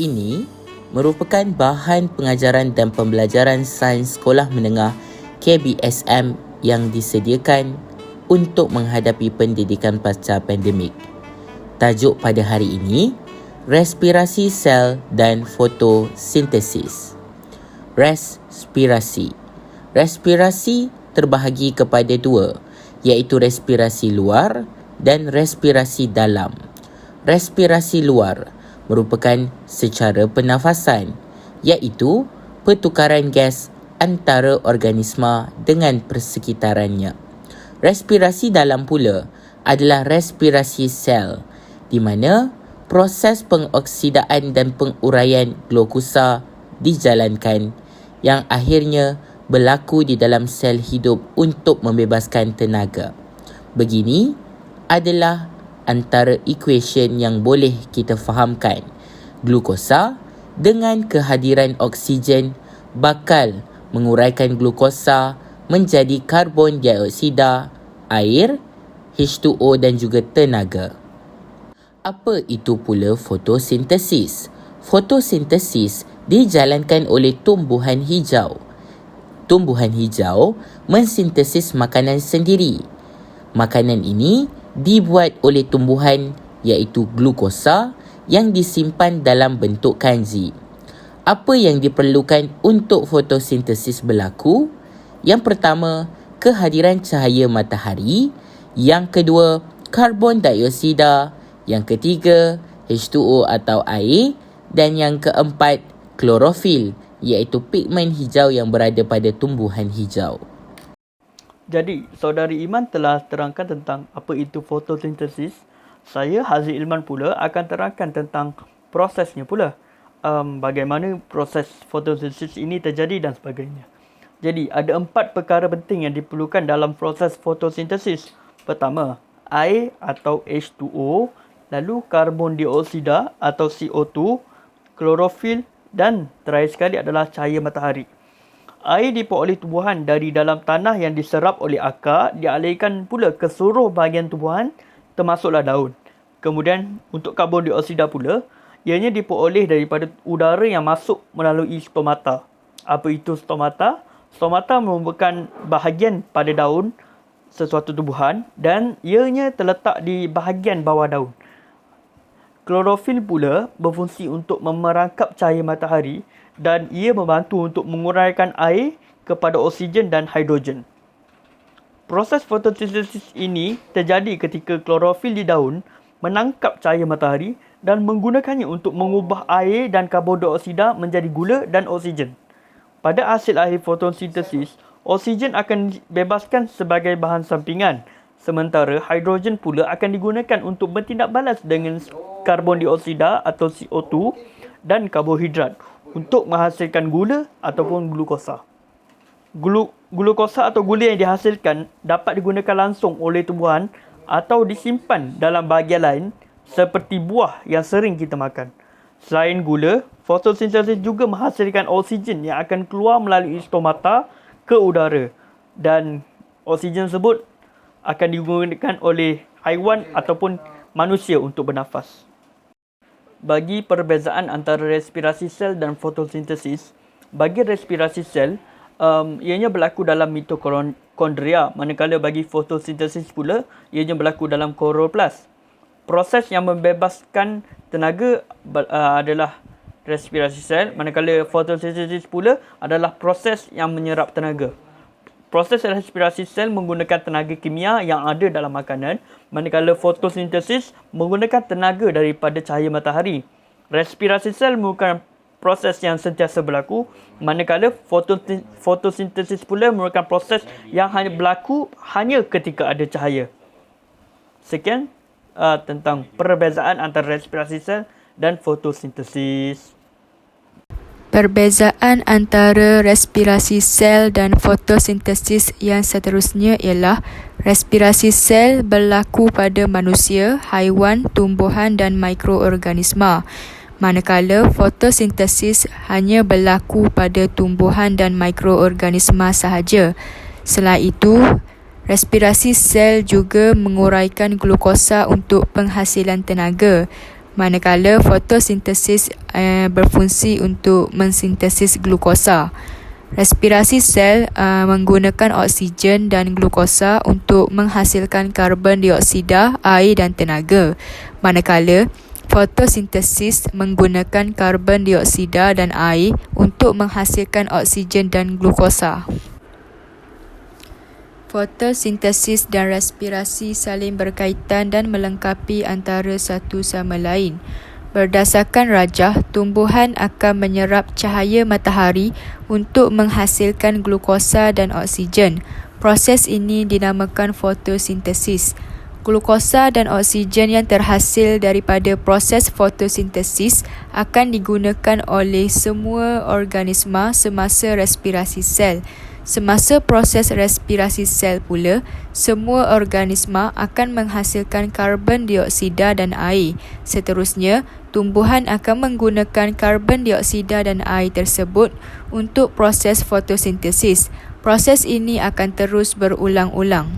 ini merupakan bahan pengajaran dan pembelajaran sains sekolah menengah KBSM yang disediakan untuk menghadapi pendidikan pasca pandemik. Tajuk pada hari ini, respirasi sel dan fotosintesis. Respirasi. Respirasi terbahagi kepada dua, iaitu respirasi luar dan respirasi dalam. Respirasi luar merupakan secara pernafasan, iaitu pertukaran gas antara organisma dengan persekitarannya. Respirasi dalam pula adalah respirasi sel, di mana proses pengoksidaan dan penguraian glukosa dijalankan yang akhirnya berlaku di dalam sel hidup untuk membebaskan tenaga. Begini adalah antara equation yang boleh kita fahamkan. Glukosa dengan kehadiran oksigen bakal menguraikan glukosa menjadi karbon dioksida, air, H2O dan juga tenaga. Apa itu pula fotosintesis? Fotosintesis dijalankan oleh tumbuhan hijau. Tumbuhan hijau mensintesis makanan sendiri. Makanan ini dibuat oleh tumbuhan iaitu glukosa yang disimpan dalam bentuk kanji. Apa yang diperlukan untuk fotosintesis berlaku? Yang pertama, kehadiran cahaya matahari. Yang kedua, karbon dioksida. Yang ketiga, H2O atau air. Dan yang keempat, klorofil, iaitu pigmen hijau yang berada pada tumbuhan hijau. Jadi, saudari Iman telah terangkan tentang apa itu fotosintesis. Saya, Haziq Ilman pula akan terangkan tentang prosesnya pula. Bagaimana proses fotosintesis ini terjadi dan sebagainya. Jadi, ada 4 perkara penting yang diperlukan dalam proses fotosintesis. Pertama, air atau H2O, lalu karbon dioksida atau CO2, klorofil dan terakhir sekali adalah cahaya matahari. Air diperoleh tumbuhan dari dalam tanah yang diserap oleh akar, dialirkan pula ke seluruh bahagian tumbuhan termasuklah daun. Kemudian untuk karbon dioksida pula, ianya diperoleh daripada udara yang masuk melalui stomata. Apa itu stomata? Stomata merupakan bahagian pada daun sesuatu tumbuhan dan ianya terletak di bahagian bawah daun. Klorofil pula berfungsi untuk memerangkap cahaya matahari dan ia membantu untuk menguraikan air kepada oksigen dan hidrogen. Proses fotosintesis ini terjadi ketika klorofil di daun menangkap cahaya matahari dan menggunakannya untuk mengubah air dan karbon dioksida menjadi gula dan oksigen. Pada hasil akhir fotosintesis, oksigen akan dibebaskan sebagai bahan sampingan, sementara hidrogen pula akan digunakan untuk bertindak balas dengan karbon dioksida atau CO2 dan karbohidrat untuk menghasilkan gula ataupun glukosa. Glukosa atau gula yang dihasilkan dapat digunakan langsung oleh tumbuhan atau disimpan dalam bahagian lain seperti buah yang sering kita makan. Selain gula, fotosintesis juga menghasilkan oksigen yang akan keluar melalui stomata ke udara dan oksigen tersebut akan digunakan oleh haiwan ataupun manusia untuk bernafas. Bagi perbezaan antara respirasi sel dan fotosintesis, bagi respirasi sel, ianya berlaku dalam mitokondria, manakala bagi fotosintesis pula, ianya berlaku dalam kloroplas. Proses yang membebaskan tenaga adalah respirasi sel, manakala fotosintesis pula adalah proses yang menyerap tenaga. Proses respirasi sel menggunakan tenaga kimia yang ada dalam makanan, manakala fotosintesis menggunakan tenaga daripada cahaya matahari. Respirasi sel merupakan proses yang sentiasa berlaku, manakala fotosintesis pula merupakan proses yang hanya berlaku hanya ketika ada cahaya. Sekian tentang perbezaan antara respirasi sel dan fotosintesis. Perbezaan antara respirasi sel dan fotosintesis yang seterusnya ialah respirasi sel berlaku pada manusia, haiwan, tumbuhan dan mikroorganisma, manakala fotosintesis hanya berlaku pada tumbuhan dan mikroorganisma sahaja. Selain itu, respirasi sel juga menguraikan glukosa untuk penghasilan tenaga, manakala fotosintesis berfungsi untuk mensintesis glukosa. Respirasi sel menggunakan oksigen dan glukosa untuk menghasilkan karbon dioksida, air dan tenaga, manakala fotosintesis menggunakan karbon dioksida dan air untuk menghasilkan oksigen dan glukosa. Fotosintesis dan respirasi saling berkaitan dan melengkapi antara satu sama lain. Berdasarkan rajah, tumbuhan akan menyerap cahaya matahari untuk menghasilkan glukosa dan oksigen. Proses ini dinamakan fotosintesis. Glukosa dan oksigen yang terhasil daripada proses fotosintesis akan digunakan oleh semua organisma semasa respirasi sel. Semasa proses respirasi sel pula, semua organisma akan menghasilkan karbon dioksida dan air. Seterusnya, tumbuhan akan menggunakan karbon dioksida dan air tersebut untuk proses fotosintesis. Proses ini akan terus berulang-ulang.